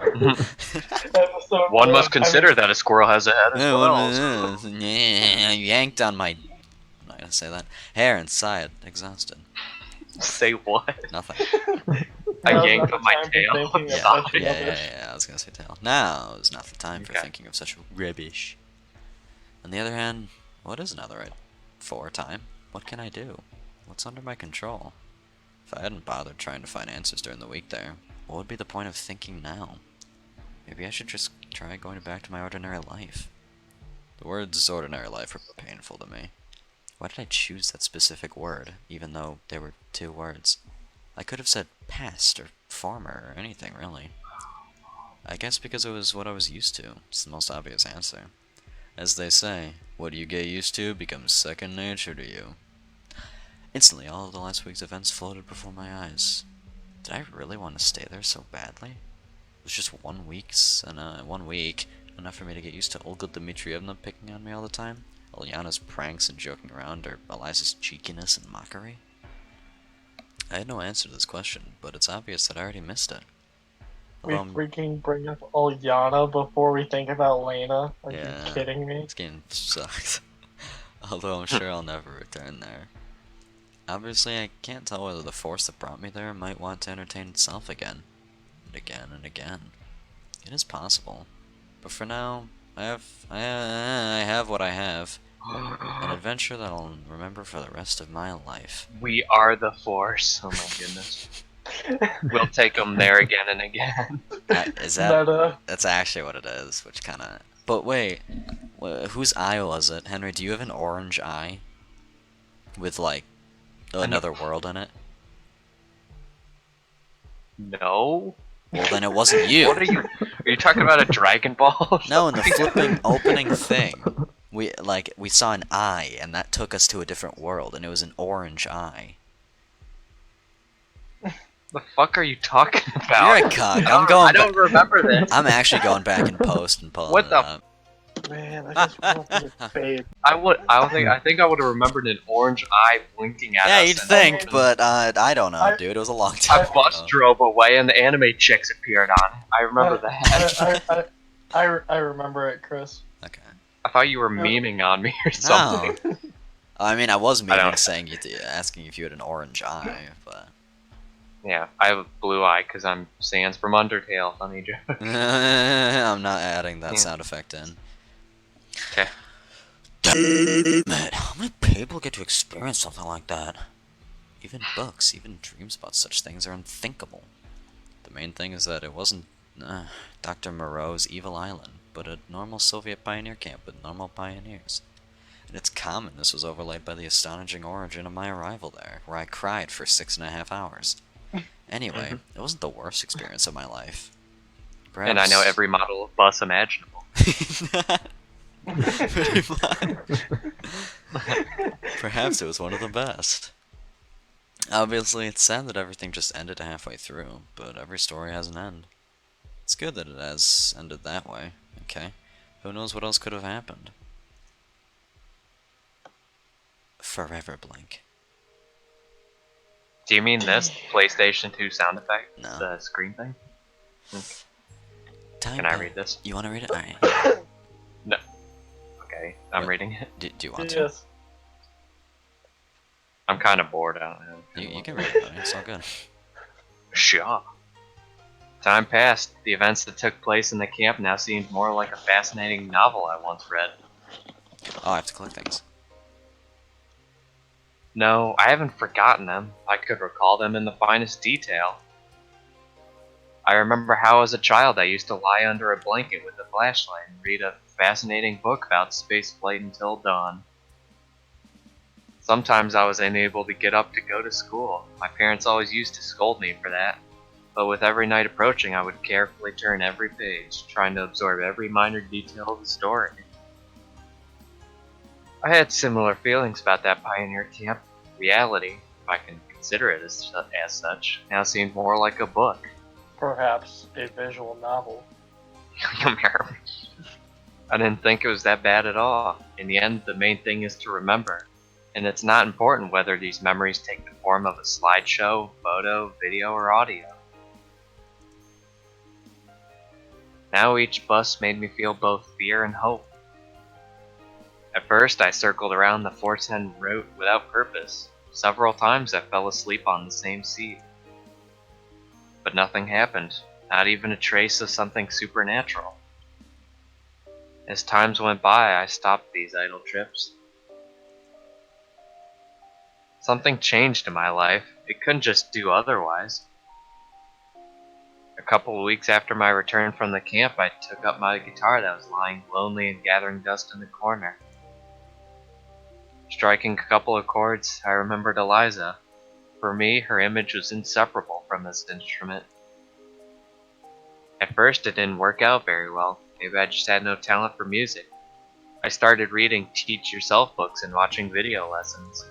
Episode One must consider that a squirrel has a head as Yeah, well. yanked on my... I'm not gonna say that. Hair inside, exhausted. Say what? Nothing. I Now's yanked not on my the time for tail. thinking of Yeah, such yeah, rubbish. I was gonna say tail. Now is not the time for Okay. thinking of such rubbish. On the other hand, what is another right for time? What can I do? What's under my control? If I hadn't bothered trying to find answers during the week there, what would be the point of thinking now? Maybe I should just try going back to my ordinary life. The words ordinary life were painful to me. Why did I choose that specific word, even though there were 2 words? I could have said past or former or anything, really. I guess because it was what I was used to. It's the most obvious answer. As they say, what you get used to becomes second nature to you. Instantly, all of the last week's events floated before my eyes. Did I really want to stay there so badly? It was just 1 week, enough for me to get used to Olga Dmitrievna picking on me all the time, Ilyana's pranks and joking around, or Elisa's cheekiness and mockery? I had no answer to this question, but it's obvious that I already missed it. We Although I'm- freaking bring up Olyana before we think about Lena. Are Yeah. you kidding me? This game sucks. Although I'm sure I'll never return there. Obviously, I can't tell whether the force that brought me there might want to entertain itself again. And again and again. It is possible. But for now, I have what I have. An adventure that I'll remember for the rest of my life. We are the Force. Oh my goodness. We'll take them there again and again. Is that... Meta. That's actually what it is, which kinda... But wait, whose eye was it? Henry, do you have an orange eye? With, like, another world in it? No. Well, then it wasn't you. What are you? Are you talking about a Dragon Ball? No, in the flipping opening thing, we saw an eye, and that took us to a different world, and it was an orange eye. The fuck are you talking about? You're a cuck. I'm going. I don't remember this. I'm actually going back in post and pulling What it the up. Man, I just want to babe. I think I would have remembered an orange eye blinking at us. Yeah, you'd and think, I mean- but I don't know, I- dude. It was a long time A bus ago. drove away and the anime chicks appeared on it. I remember that. I remember it, Chris. Okay. I thought you were memeing on me or something. No. I mean, I was I meaning don't- saying asking if you had an orange eye, but Yeah, I have a blue eye because I'm Sans from Undertale. Funny joke. I'm not adding that Yeah. sound effect in. Okay. Damn it! How many people get to experience something like that? Even books, even dreams about such things are unthinkable. The main thing is that it wasn't Dr. Moreau's evil island, but a normal Soviet pioneer camp with normal pioneers. And its commonness was overlaid by the astonishing origin of my arrival there, where I cried for 6.5 hours. Anyway, it wasn't the worst experience of my life. Perhaps... And I know every model of bus imaginable. Pretty much. Perhaps it was one of the best. Obviously, it's sad that everything just ended halfway through, but every story has an end. It's good that it has ended that way, okay? Who knows what else could have happened? Forever Blink. Do you mean this PlayStation 2 sound effect? No. The screen thing? Time Can I pa- read this? You want to read it? Alright. No. Okay, I'm What? reading it. Do you want to? Yes. I'm kind of bored. I don't know. You can read it, buddy. It's all good. Sure. Time passed. The events that took place in the camp now seemed more like a fascinating novel I once read. Oh, I have to collect things. No, I haven't forgotten them. I could recall them in the finest detail. I remember how as a child I used to lie under a blanket with a flashlight and read a fascinating book about spaceflight until dawn. Sometimes I was unable to get up to go to school. My parents always used to scold me for that. But with every night approaching, I would carefully turn every page, trying to absorb every minor detail of the story. I had similar feelings about that pioneer camp. Reality, if I can consider it as such, now seemed more like a book. Perhaps a visual novel. I didn't think it was that bad at all. In the end, the main thing is to remember. And it's not important whether these memories take the form of a slideshow, photo, video, or audio. Now each bus made me feel both fear and hope. At first, I circled around the 410 route without purpose. Several times I fell asleep on the same seat. But nothing happened, not even a trace of something supernatural. As times went by, I stopped these idle trips. Something changed in my life. It couldn't just do otherwise. A couple of weeks after my return from the camp, I took up my guitar that was lying lonely and gathering dust in the corner. Striking a couple of chords, I remembered Alisa. For me, her image was inseparable from this instrument. At first, it didn't work out very well. Maybe I just had no talent for music. I started reading teach-yourself books and watching video lessons.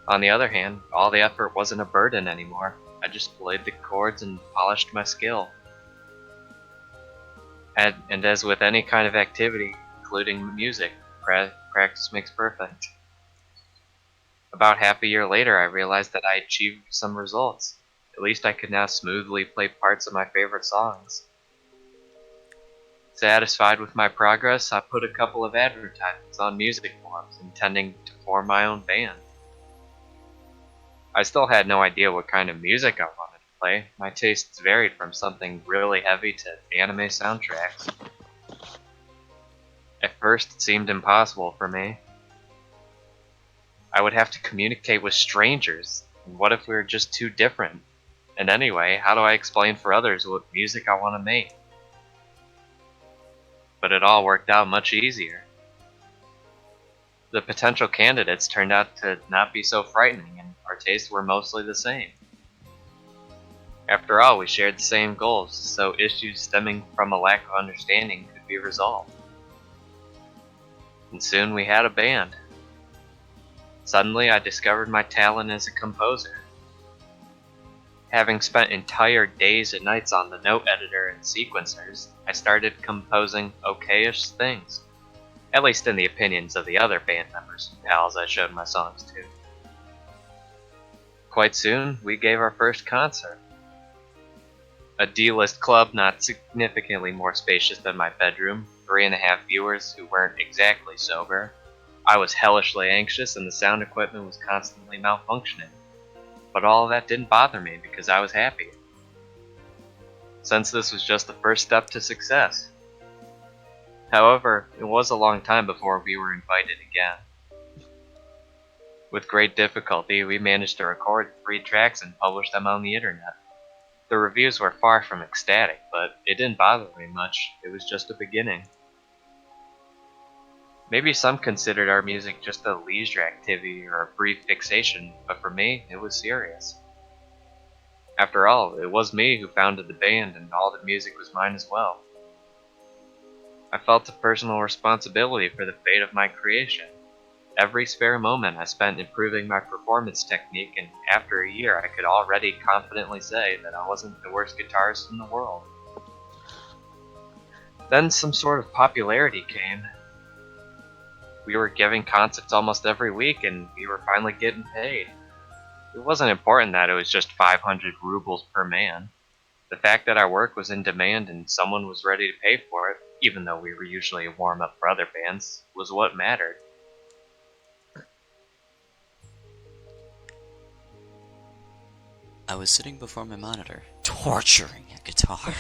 On the other hand, all the effort wasn't a burden anymore. I just played the chords and polished my skill. And as with any kind of activity, including music, practice makes perfect. About half a year later, I realized that I achieved some results. At least I could now smoothly play parts of my favorite songs. Satisfied with my progress, I put a couple of advertisements on music forums, intending to form my own band. I still had no idea what kind of music I wanted to play. My tastes varied from something really heavy to anime soundtracks. At first, it seemed impossible for me. I would have to communicate with strangers, and what if we were just too different? And anyway, how do I explain for others what music I want to make? But it all worked out much easier. The potential candidates turned out to not be so frightening, and our tastes were mostly the same. After all, we shared the same goals, so issues stemming from a lack of understanding could be resolved. And soon we had a band. Suddenly, I discovered my talent as a composer. Having spent entire days and nights on the note editor and sequencers, I started composing okay-ish things. At least in the opinions of the other band members and pals I showed my songs to. Quite soon, we gave our first concert. A D-list club not significantly more spacious than my bedroom, 3.5 viewers who weren't exactly sober. I was hellishly anxious and the sound equipment was constantly malfunctioning. But all of that didn't bother me because I was happy. Since this was just the first step to success. However, it was a long time before we were invited again. With great difficulty, we managed to record 3 tracks and publish them on the internet. The reviews were far from ecstatic, but it didn't bother me much. It was just a beginning. Maybe some considered our music just a leisure activity or a brief fixation, but for me, it was serious. After all, it was me who founded the band and all the music was mine as well. I felt a personal responsibility for the fate of my creation. Every spare moment I spent improving my performance technique, and after a year I could already confidently say that I wasn't the worst guitarist in the world. Then some sort of popularity came. We were giving concerts almost every week and we were finally getting paid. It wasn't important that it was just 500 rubles per man. The fact that our work was in demand and someone was ready to pay for it, even though we were usually a warm-up for other bands, was what mattered. I was sitting before my monitor, torturing a guitar.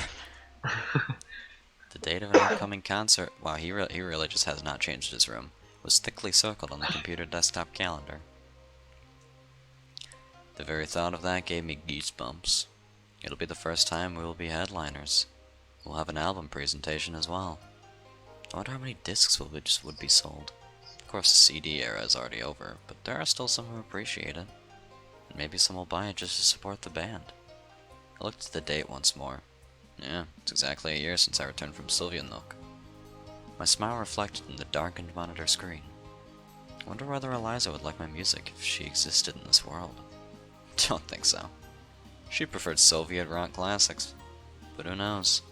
The date of an upcoming concert, wow, he really just has not changed his room, was thickly circled on the computer desktop calendar. The very thought of that gave me goosebumps. It'll be the first time we will be headliners. We'll have an album presentation as well. I wonder how many discs would be sold. Of course, the CD era is already over, but there are still some who appreciate it. And maybe some will buy it just to support the band. I looked at the date once more. Yeah, it's exactly a year since I returned from Sylvianok. My smile reflected in the darkened monitor screen. I wonder whether Alisa would like my music if she existed in this world. Don't think so. She preferred Soviet rock classics. But who knows?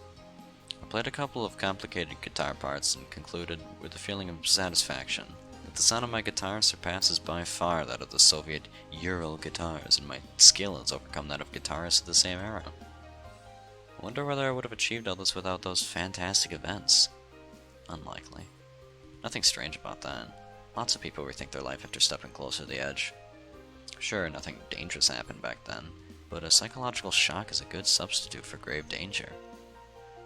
I played a couple of complicated guitar parts and concluded with a feeling of satisfaction that the sound of my guitar surpasses by far that of the Soviet Ural guitars, and my skill has overcome that of guitarists of the same era. I wonder whether I would have achieved all this without those fantastic events. Unlikely. Nothing strange about that. Lots of people rethink their life after stepping closer to the edge. Sure, nothing dangerous happened back then, but a psychological shock is a good substitute for grave danger.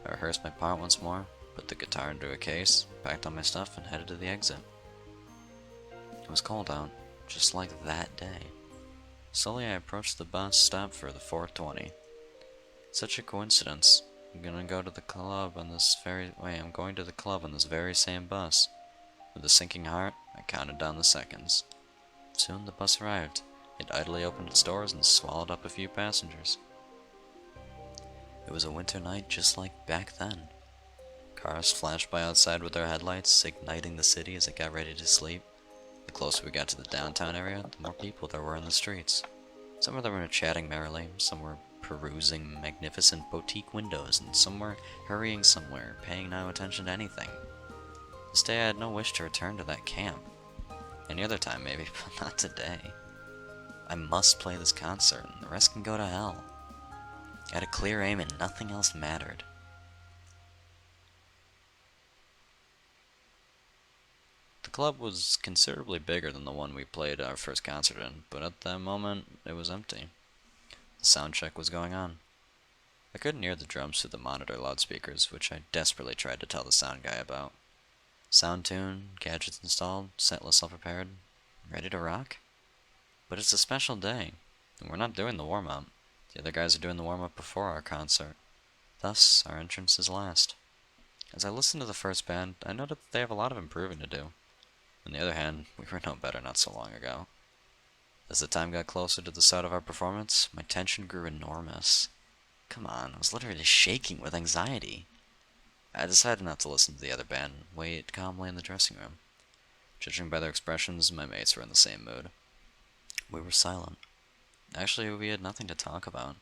I rehearsed my part once more, put the guitar into a case, packed all my stuff, and headed to the exit. It was cold out, just like that day. Slowly I approached the bus stop for the 420. Such a coincidence. I'm going to the club on this very same bus. With a sinking heart, I counted down the seconds. Soon the bus arrived. It idly opened its doors and swallowed up a few passengers. It was a winter night just like back then. Cars flashed by outside with their headlights, igniting the city as it got ready to sleep. The closer we got to the downtown area, the more people there were in the streets. Some of them were chatting merrily, some were perusing magnificent boutique windows, and some were hurrying somewhere, paying no attention to anything. This day I had no wish to return to that camp. Any other time maybe, but not today. I must play this concert, and the rest can go to hell. I had a clear aim and nothing else mattered. The club was considerably bigger than the one we played our first concert in, but at that moment, it was empty. The sound check was going on. I couldn't hear the drums through the monitor loudspeakers, which I desperately tried to tell the sound guy about. Sound tuned, gadgets installed, setlist all prepared, ready to rock? But it's a special day, and we're not doing the warm-up. The other guys are doing the warm-up before our concert. Thus, our entrance is last. As I listened to the first band, I noted that they have a lot of improving to do. On the other hand, we were no better not so long ago. As the time got closer to the start of our performance, my tension grew enormous. Come on, I was literally shaking with anxiety. I decided not to listen to the other band and wait calmly in the dressing room. Judging by their expressions, my mates were in the same mood. We were silent. Actually, we had nothing to talk about.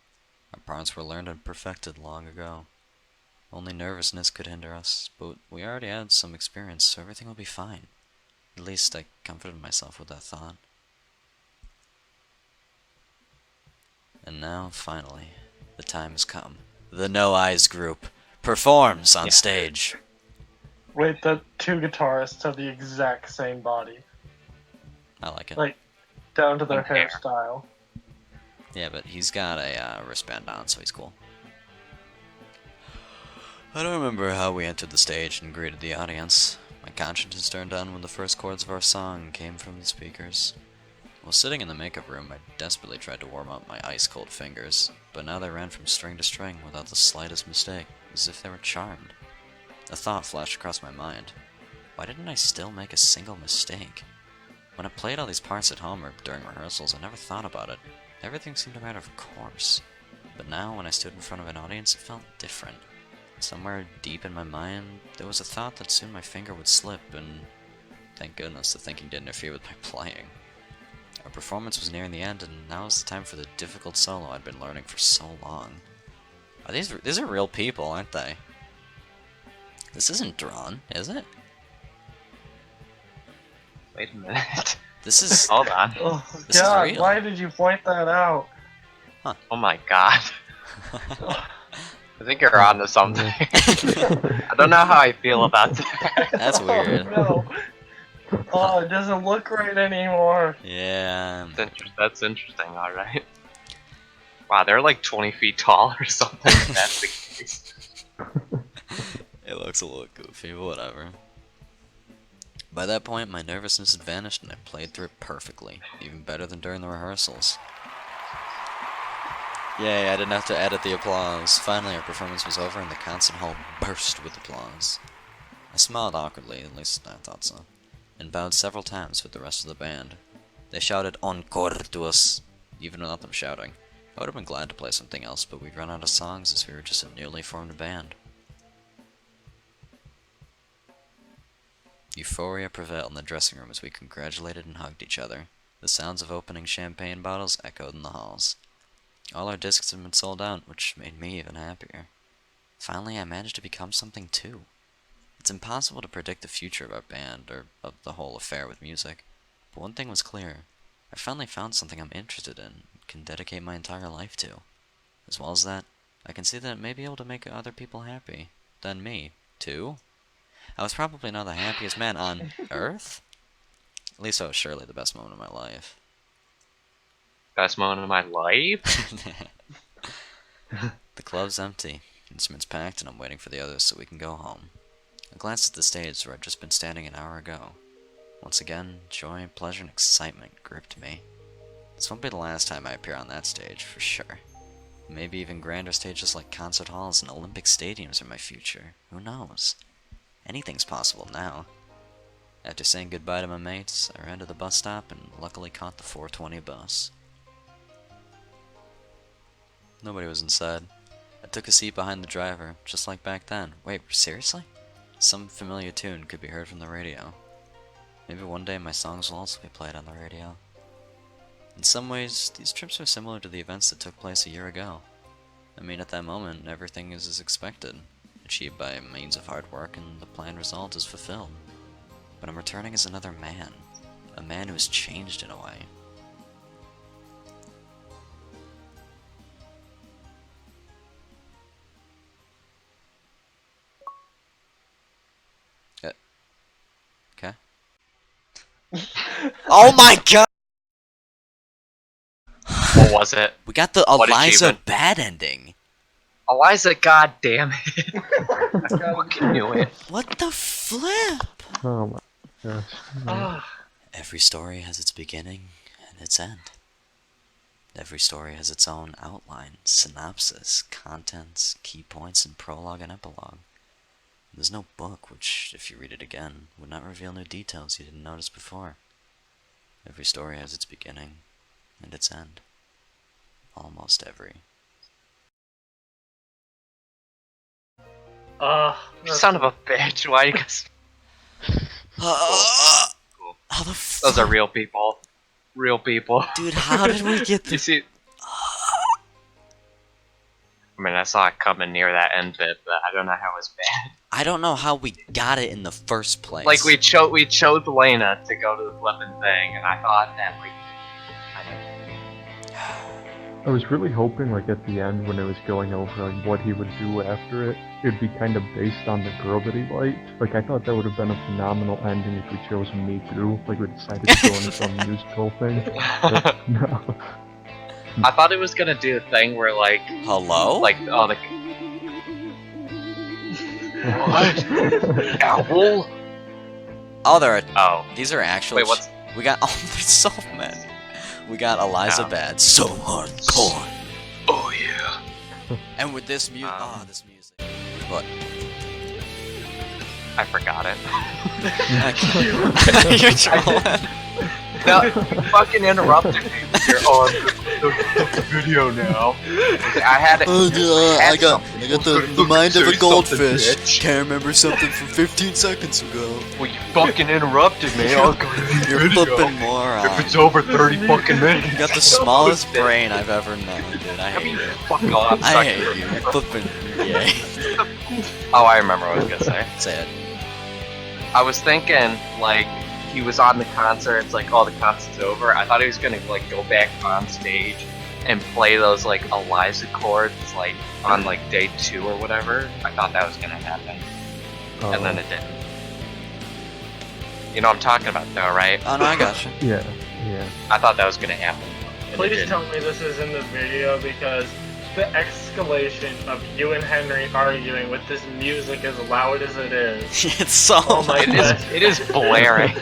Our parts were learned and perfected long ago. Only nervousness could hinder us, but we already had some experience, so everything will be fine. At least I comforted myself with that thought. And now, finally, the time has come. The No Eyes group performs on stage. Wait, the two guitarists have the exact same body. I like it. Like, down to their Okay. hairstyle. Yeah, but he's got a wristband on, so he's cool. I don't remember how we entered the stage and greeted the audience. My conscience was turned on when the first chords of our song came from the speakers. While sitting in the makeup room, I desperately tried to warm up my ice-cold fingers, but now they ran from string to string without the slightest mistake, as if they were charmed. A thought flashed across my mind. Why didn't I still make a single mistake? When I played all these parts at home or during rehearsals, I never thought about it. Everything seemed a matter of course. But now, when I stood in front of an audience, it felt different. Somewhere deep in my mind, there was a thought that soon my finger would slip, and thank goodness the thinking didn't interfere with my playing. Our performance was nearing the end, and now was the time for the difficult solo I'd been learning for so long. These are real people, aren't they? This isn't drawn, is it? Wait a minute. This is Hold on. Oh This is God! real. Why did you point that out? Oh my god. I think you're onto something. I don't know how I feel about that. That's weird. Oh, no. Oh, it doesn't look right anymore. Yeah. That's interesting, alright. Wow, they're like 20 feet tall or something, if that's the case. It looks a little goofy, but whatever. By that point, my nervousness had vanished and I played through it perfectly, even better than during the rehearsals. Yay, I didn't have to edit the applause. Finally, our performance was over and the concert hall burst with applause. I smiled awkwardly, at least I thought so, and bowed several times with the rest of the band. They shouted encore to us, even without them shouting. I would have been glad to play something else, but we'd run out of songs as we were just a newly formed band. Euphoria prevailed in the dressing room as we congratulated and hugged each other. The sounds of opening champagne bottles echoed in the halls. All our discs had been sold out, which made me even happier. Finally, I managed to become something too. It's impossible to predict the future of our band, or of the whole affair with music, but one thing was clear. I finally found something I'm interested in, and can dedicate my entire life to. As well as that, I can see that it may be able to make other people happy. Than me, too. I was probably not the happiest man on Earth. At least that was surely the best moment of my life. Best moment of my life? The club's empty, instruments packed, and I'm waiting for the others so we can go home. I glanced at the stage where I'd just been standing an hour ago. Once again, joy, pleasure, and excitement gripped me. This won't be the last time I appear on that stage, for sure. Maybe even grander stages like concert halls and Olympic stadiums are my future. Who knows? Anything's possible now. After saying goodbye to my mates, I ran to the bus stop and luckily caught the 4:20 bus. Nobody was inside. I took a seat behind the driver, just like back then. Wait, seriously? Some familiar tune could be heard from the radio. Maybe one day my songs will also be played on the radio. In some ways, these trips are similar to the events that took place a year ago. I mean, at that moment, everything is as expected, achieved by means of hard work, and the planned result is fulfilled. But I'm returning as another man, a man who has changed in a way. Okay. Oh my god! What was it? We got the What Alisa achievement? bad ending. Eliza, goddamn it! I fucking knew it. What the flip? Oh my gosh. Ah. Every story has its beginning and its end. Every story has its own outline, synopsis, contents, key points, and prologue and epilogue. There's no book which, if you read it again, would not reveal new details you didn't notice before. Every story has its beginning and its end. Almost every. You son of a bitch, why you guys... Cool. How the fuck? Those are real people. Real people. Dude, how did we get You this? see... I mean, I saw it coming near that end bit, but I don't know how it was bad. I don't know how we got it in the first place. Like, we chose Lena to go to the flippin' thing, and I thought that, like... I was really hoping, like, at the end when it was going over like, what he would do after it, it'd be kind of based on the girl that he liked. Like, I thought that would have been a phenomenal ending if we chose Me Too. Like, we decided to go into some musical thing. But, no. I thought it was gonna do the thing where, like... Hello? Like, oh, the... What? Owl? Oh, there are. Oh. These are actual. Wait, what's... We got. Oh, there's so many. We got Eliza Yeah. Bad, so hardcore. Oh, yeah. And with this music. Oh, this music. What? I forgot it. You're trolling. No, you fucking interrupted me with your the video now. I had it. I got the mind of a Say goldfish. something, bitch. Can't remember something from 15 seconds ago. Well, you fucking interrupted me. I'll go to the You're video. flipping moron. If it's over 30 fucking minutes. You got the smallest brain I've ever known, dude. I hate you. Fuck off. I hate you. You're flipping gay. Oh, I remember what I was gonna say. Say it. I was thinking, like, he was on the concert. It's like, oh, the concert's over. I thought he was gonna like go back on stage and play those like Alisa chords like on like day 2 or whatever. I thought that was gonna happen, and then it didn't. You know what I'm talking about though, right? Oh no, I gotcha. Yeah. I thought that was gonna happen. and it Please didn't. tell me this is in the video because the escalation of you and Henry arguing with this music as loud as it is. It's so Oh my loud. God. It is blaring.